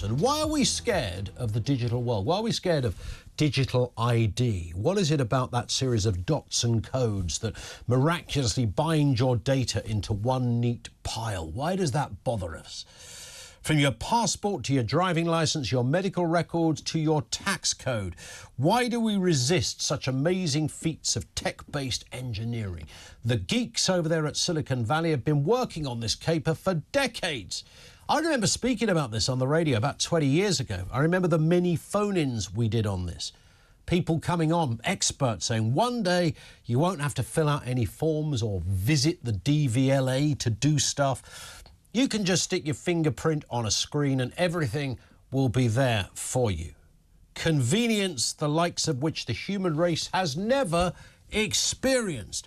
And why are we scared of the digital world? Why are we scared of digital ID? What is it about that series of dots and codes that miraculously bind your data into one neat pile? Why does that bother us? From your passport to your driving license, your medical records to your tax code. Why do we resist such amazing feats of tech-based engineering? The geeks over there at Silicon Valley have been working on this caper for decades. I remember speaking about this on the radio about 20 years ago. I remember the many phone-ins we did on this. People coming on, experts saying, one day you won't have to fill out any forms or visit the DVLA to do stuff. You can just stick your fingerprint on a screen and everything will be there for you. Convenience, the likes of which the human race has never experienced.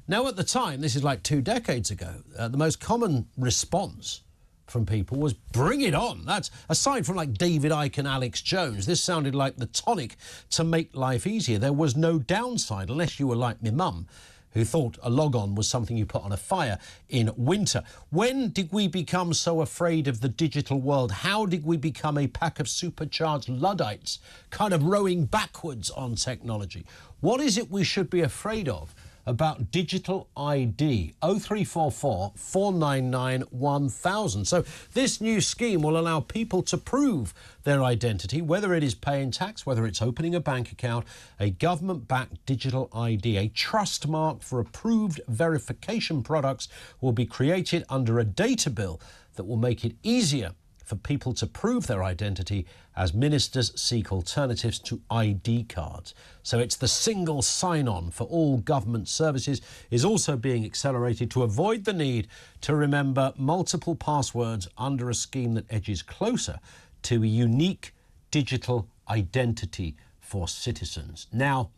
Now, at the time, this is like 2 decades ago, the most common response from people was bring it on. That's aside from like David Icke and Alex Jones, this sounded like the tonic to make life easier. There was no downside unless you were like my mum, who thought a log-on was something you put on a fire in winter. When did we become so afraid of the digital world? How did we become a pack of supercharged Luddites, kind of rowing backwards on technology? What is it we should be afraid of about digital ID? 0344 499 1000. So this new scheme will allow people to prove their identity, whether it is paying tax, whether it's opening a bank account, a government-backed digital ID. A trust mark for approved verification products will be created under a data bill that will make it easier for people to prove their identity as ministers seek alternatives to ID cards. So it's the single sign-on for all government services is also being accelerated to avoid the need to remember multiple passwords under a scheme that edges closer to a unique digital identity for citizens. Now,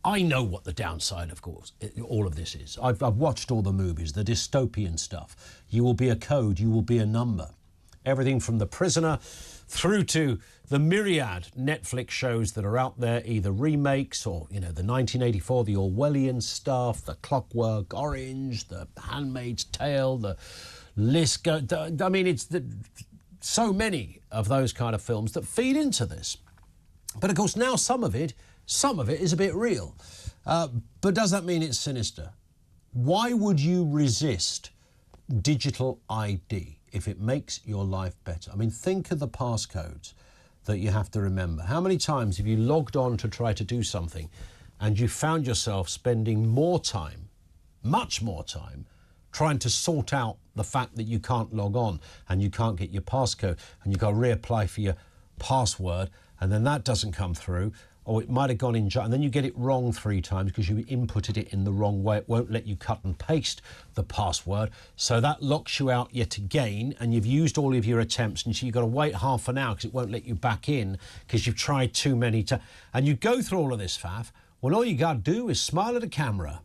I know what the downside, of course, all of this is. I've watched all the movies, the dystopian stuff. You will be a code, you will be a number. Everything from The Prisoner through to the myriad Netflix shows that are out there, either remakes or, you know, the 1984, the Orwellian stuff, the Clockwork Orange, the Handmaid's Tale, the list goes. I mean, it's so many of those kind of films that feed into this. But of course, now some of it is a bit real. But does that mean it's sinister? Why would you resist digital ID if it makes your life better? I mean, think of the passcodes that you have to remember. How many times have you logged on to try to do something and you found yourself spending more time, much more time, trying to sort out the fact that you can't log on and you can't get your passcode and you've got to reapply for your password and then that doesn't come through, or it might have gone in, and then you get it wrong 3 times because you inputted it in the wrong way. It won't let you cut and paste the password. So that locks you out yet again, and you've used all of your attempts, and so you've got to wait half an hour because it won't let you back in because you've tried too many times. And you go through all of this faff. Well, all you got to do is smile at a camera,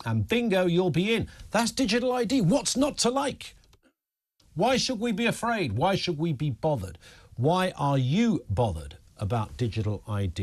and bingo, you'll be in. That's digital ID. What's not to like? Why should we be afraid? Why should we be bothered? Why are you bothered about digital ID?